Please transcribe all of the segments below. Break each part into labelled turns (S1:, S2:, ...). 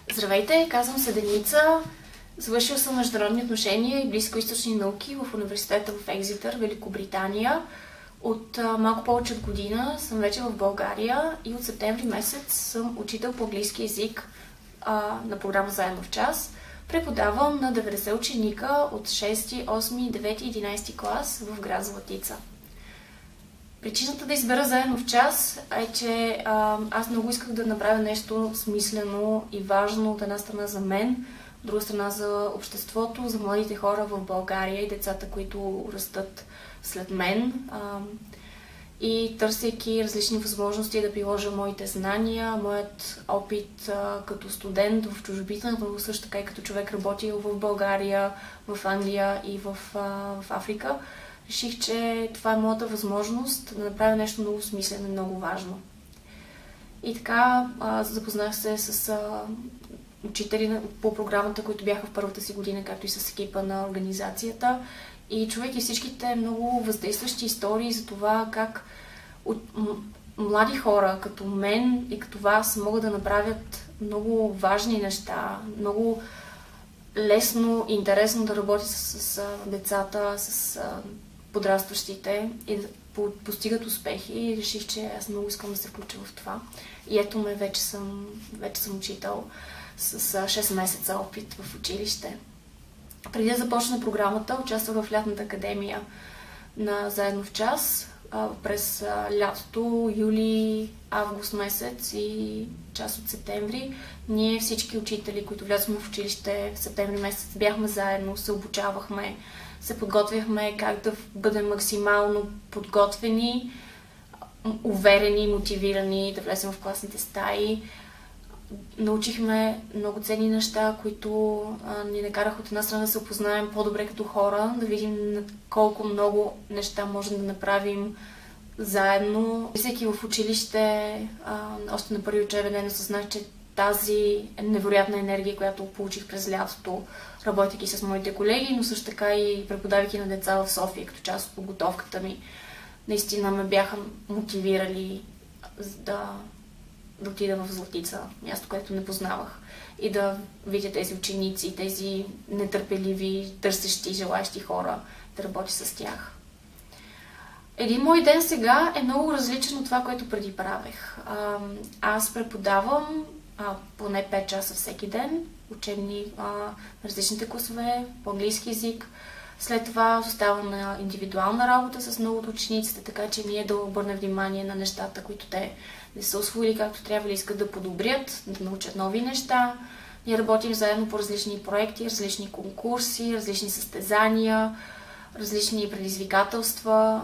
S1: Здравейте, казвам се Деница. Завършил съм международни отношения и близкоизточни науки в университета в Екзитър, Великобритания. От малко повече от година съм вече в България и от септември месец съм учител по английски език на програма Заедно в час. Преподавам на 90 ученика от 6, 8, 9 и 11 клас в град Златица. Причината да избера Заедно в час е, че аз много исках да направя нещо смислено и важно от една страна за мен, от друга страна за обществото, за младите хора в България и децата, които растат след мен. И търсейки различни възможности да приложа моите знания, моят опит като студент в чужбина, но също така и като човек работил в България, в Англия и в Африка, реших, че това е моята възможност да направя нещо много смислено и много важно. И така запознах се с учители по програмата, които бяха в първата си година, както и с екипа на организацията. И човек и всичките много въздействащи истории за това как млади хора като мен и като вас могат да направят много важни неща, много лесно и интересно да работят с децата, с подрастващите и да постигат успехи. И реших, че аз много искам да се включа в това. И ето ме, вече съм учител с 6 месеца опит в училище. Преди да започна програмата, участвах в лятната академия на Заедно в час през лятото, юли, август месец и част от септември. Ние всички учители, които влязохме в училище в септември месец, бяхме заедно, се обучавахме, се подготвяхме как да бъдем максимално подготвени, уверени, мотивирани, да влезем в класните стаи. Научихме много ценни неща, които ни накараха от една страна да се опознаем по-добре като хора, да видим колко много неща можем да направим заедно. Всеки в училище, още на първи учебен ден осъзнах, че тази невероятна енергия, която получих през лятото, работейки с моите колеги, но също така и преподавайки на деца в София, като част от подготовката ми, наистина ме бяха мотивирали да отида в Златица, място, което не познавах, и да видя тези ученици, тези нетърпеливи, търсещи, желащи хора, да работя с тях. Един мой ден сега е много различен от това, което преди правех. Аз преподавам поне 5 часа всеки ден, учебни на различните класове, по английски език. След това оставам на индивидуална работа с много от учениците, така че ние да обърнем внимание на нещата, които те не са усвоили както трябва или искат да подобрят, да научат нови неща. Ние работим заедно по различни проекти, различни конкурси, различни състезания, различни предизвикателства,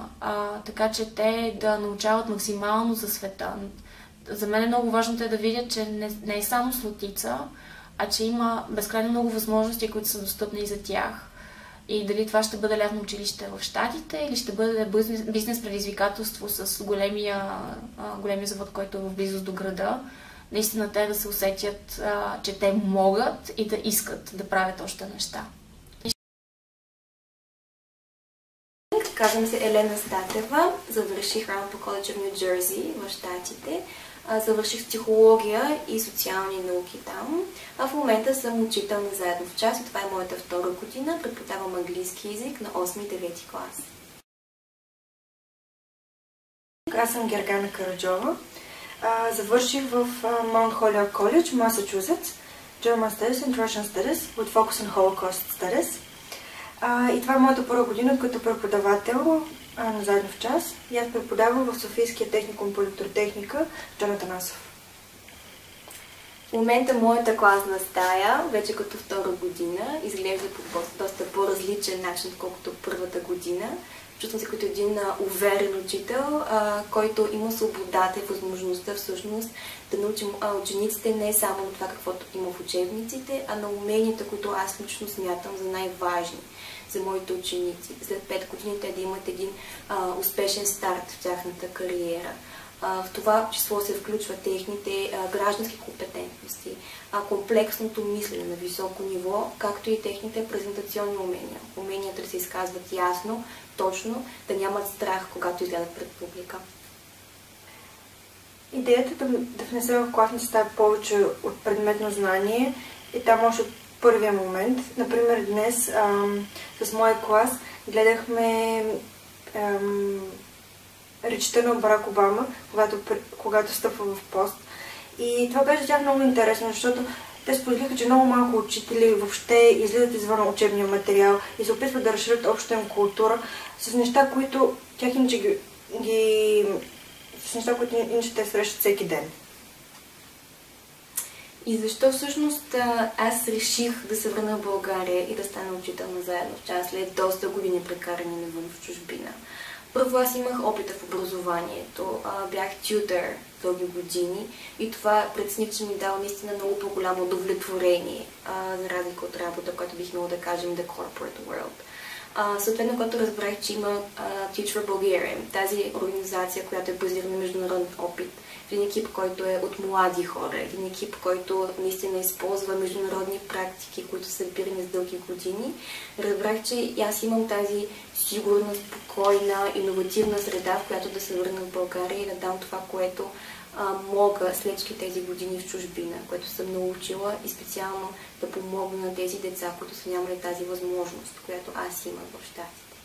S1: така че те да научават максимално за света. За мен е много важно те да видят, че не е само Златица, а че има безкрайно много възможности, които са достъпни и за тях. И дали това ще бъде лятно училище в Щатите или ще бъде бизнес предизвикателство с големия завод, който е в близост до града, наистина те да се усетят, че те могат и да искат да правят още неща.
S2: Казвам се Елена Статева, завърших Рампо Коледж в Ню Джерси в Щатите. Завърших психология и социални науки там. В момента съм учител на Заедно в час и това е моята втора година. Преподавам английски език на 8 и 9 клас.
S3: Аз съм Гергана Караджова. Завърших в Маунт Холиок Коледж, Масачузетс, German Studies and Russian Studies with focus on Holocaust Studies. И това е моята първа година като преподавател на Заедно в час. И аз преподавам в Софийския техникум по електротехника Джон Атанасов.
S2: В момента моята класна стая, вече като втора година, изглежда по доста по-различен начин, отколкото първата година. Чувствам се като един уверен учител, който има свободата и възможността всъщност да научим учениците не само на това, каквото има в учебниците, а на уменията, които аз лично смятам за най-важни за моите ученици. След 5 години те да имат един успешен старт в тяхната кариера. В това число се включват техните граждански компетентности, комплексното мислене на високо ниво, както и техните презентационни умения. Уменията да се изказват ясно, точно, да нямат страх, когато изгледат пред публика.
S3: идеята да внесем в класната стая повече от предметно знание е там още от първия момент. Например, днес с моя клас гледахме речта на Барак Обама, когато стъпва в пост. И това беше за тях много интересно, защото те споделиха, че много малко учители въобще излизат извън учебния материал и се опитват да разширят общата им култура с неща, които тях иначе с неща, които иначе те срещат всеки ден.
S2: И защо всъщност аз реших да се върна в България и да стана учител на заедно в час след доста години прекарани навън в чужбина? Първо аз имах опита в образованието, бях тютър дълги години и това прецених, че ми дава наистина много по-голямо удовлетворение, за разлика от работа, която бих имала да кажем The Corporate World. Съответно, когато разбрах, че има Teach for Bulgaria, тази организация, която е базирана на международен опит, един екип, който е от млади хора, един екип, който наистина използва международни практики, които са събирани с дълги години, разбрах, че аз имам тази сигурна, спокойна, иновативна среда, в която да се върна в България и да дам това, което мога след тези години в чужбина, което съм научила и специално да помогна на тези деца, които са нямали тази възможност, която аз имам в щатите.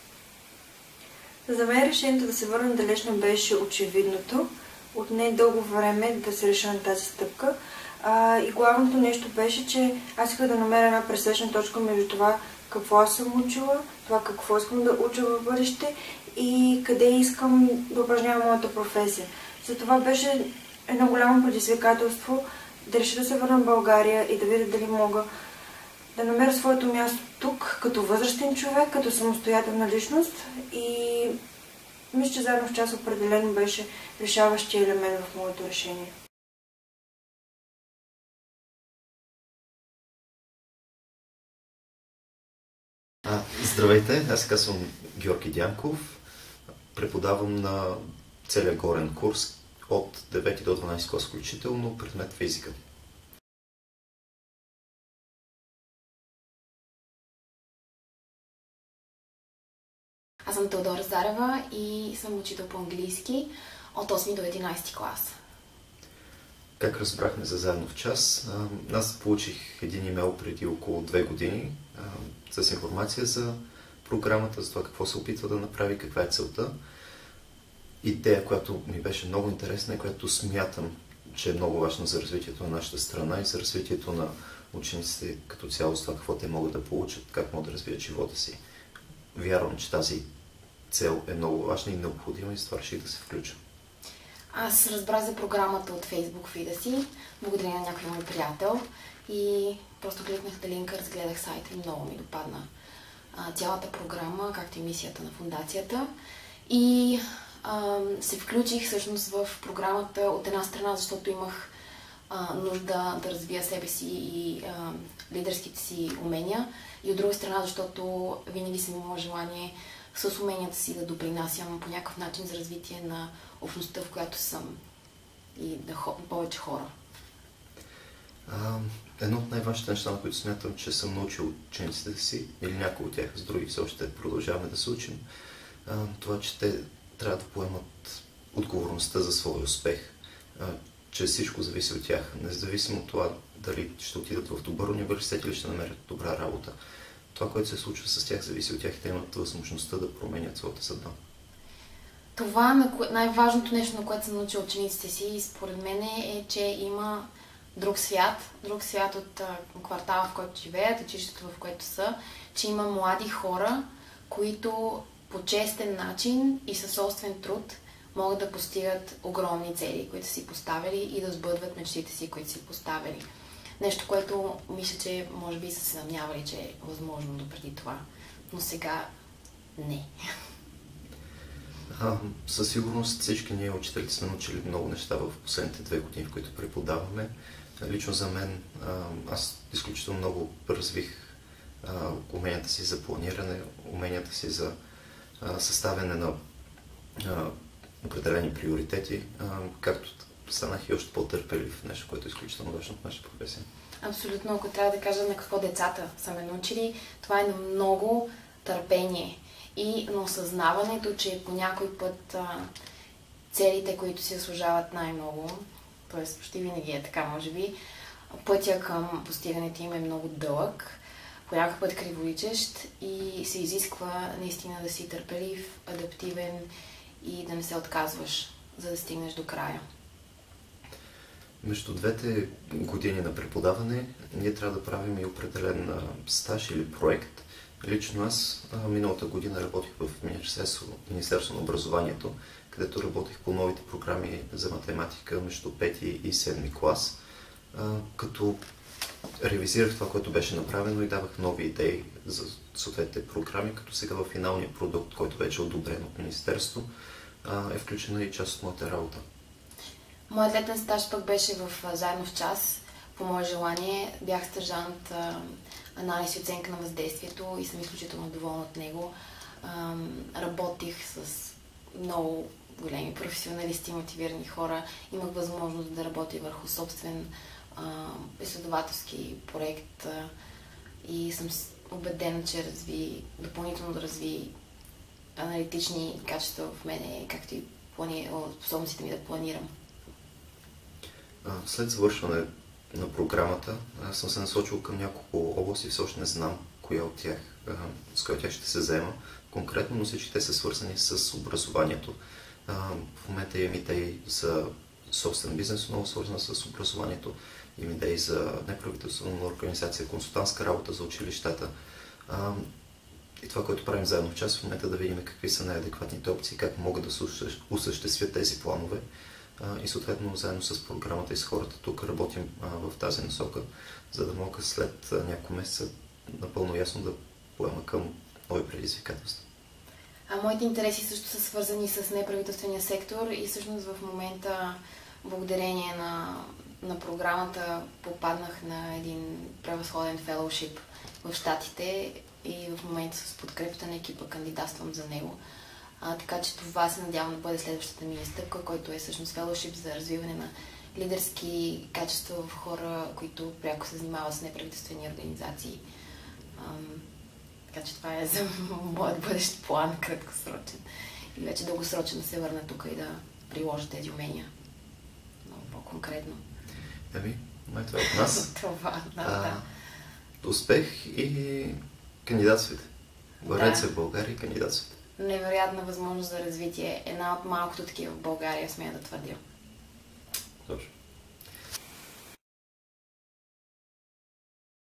S3: За мен решението да се върна далеч не беше очевидното. Отне дълго време да се реша на тази стъпка. И главното нещо беше, че аз исках да намеря една пресечна точка между това какво аз съм учила, това какво искам да уча в бъдеще и къде искам да упражнявам моята професия. Затова беше едно голямо предизвикателство да реша да се върна в България и да видя дали мога да намеря своето място тук, като възрастен човек, като самостоятелна личност и мисля, че заедно в час определено беше решаващия елемент в моето решение.
S4: Здравейте, аз казвам Георги Дянков. Преподавам на целия горен курс от 9 до 12 клас включително, предмет физика.
S1: Аз съм Теодора Зарева и съм учител по английски от 8 до 11 клас.
S4: Как разбрахме за заедно в час? Аз получих един имейл преди около 2 години с информация за програмата, за това какво се опитва да направи, каква е целта. Идея, която ми беше много интересна и която смятам, че е много важна за развитието на нашата страна и за развитието на учениците като цяло, с това какво те могат да получат, как могат да развият живота си. Вярвам, че тази цел е много важна и необходима и с това реших да се включа.
S1: Аз разбрах за програмата от Facebook фида си, благодарение на някой мой приятел и просто кликнах на линка, разгледах сайта и много ми допадна цялата програма, както и мисията на фондацията. И се включих всъщност в програмата от една страна, защото имах нужда да развия себе си и лидерските си умения и от друга страна, защото винаги съм имала желание с уменията си да допринасям по някакъв начин за развитие на общността, в която съм и да повече хора.
S4: Едно от най-важните неща, на които смятам, че съм научил учениците си, или някои от тях, с други все още продължаваме да се учим, това, че те трябва да поемат отговорността за своя успех, че всичко зависи от тях, независимо от това дали ще отидат в добър университет или ще намерят добра работа. Това, което се случва с тях, зависи от тях и те имат възможността да променят своята съдба.
S1: Това най-важното нещо, на което съм научила учениците си, според мен е, че има друг свят от квартала, в който живеят, училището, в което са, че има млади хора, които по честен начин и със собствен труд могат да постигат огромни цели, които са си поставили и да сбъдват мечтите си, които си поставили. Нещо, което мисля, че може би са се съмнявали, че е възможно допреди това, но сега не.
S4: Със сигурност всички ние, учителите, сме научили много неща в последните 2 години, в които преподаваме. Лично за мен, аз изключително много развих уменията си за планиране, уменията си за съставяне на определени приоритети, както станах и още по-търпелив, нещо, което е изключително важно в нашата професия.
S1: Абсолютно, ако трябва да кажа на какво децата са ме научили, това е на много търпение и на осъзнаването, че по някой път
S5: целите, които си заслужават най-много, т.е. почти винаги е така, може би, пътя към постигането им е много дълъг, по някакъв път криволичещ и се изисква наистина да си търпелив, адаптивен и да не се отказваш, за да стигнеш до края.
S4: Между двете години на преподаване ние трябва да правим и определен стаж или проект. Лично аз миналата година работих в Министерство на образованието, където работих по новите програми за математика между 5 и 7 клас, като ревизирах това, което беше направено и давах нови идеи за съответните програми, като сега в финалния продукт, който вече е одобрен от Министерство, е включена и част от моята работа.
S5: Моят летен стаж пък беше заедно в час. По мое желание бях стажант анализ и оценка на въздействието и съм изключително доволна от него. Работих с много големи професионалисти, мотивирани хора. Имах възможност да работя върху собствен изследователски проект и съм убедена, че допълнително да разви аналитични качества в мене, както и способностите ми да планирам.
S4: След завършване на програмата съм се насочил към няколко области, все още не знам коя от тях, с коя от тях ще се заема конкретно, но всички те са свързани с образованието. В момента имам идеи за собствен бизнес, много свързан с образованието. Имам идеи за неправителствена организация, консултантска работа за училищата. И това, което правим заедно в час, в момента да видим какви са най-адекватните опции, как могат да се осъществят тези планове. И съответно, заедно с програмата и с хората тук работим в тази насока, за да мога след няколко месеца напълно ясно да поема към нови предизвикателства.
S5: Моите интереси също са свързани с неправителствения сектор и всъщност в момента, благодарение на програмата, попаднах на един превъзходен фелоушип в Щатите и в момента с подкрепата на екипа кандидатствам за него. Така че това се надявам да бъде следващата ми стъпка, който е всъщност фелоушип за развиване на лидерски качества в хора, които пряко се занимават с неправителствени организации. Така че това е за моят бъдещ план, краткосрочен. И вече дългосрочен да се върна тук и да приложа тези умения много по-конкретно.
S4: Това е от нас.
S5: Това, да.
S4: Успех и кандидатствайте. Върнете се в България и кандидатствайте.
S5: Невероятна възможност за развитие. Една от малкото такива в България, смея да твърдя.
S4: Точно.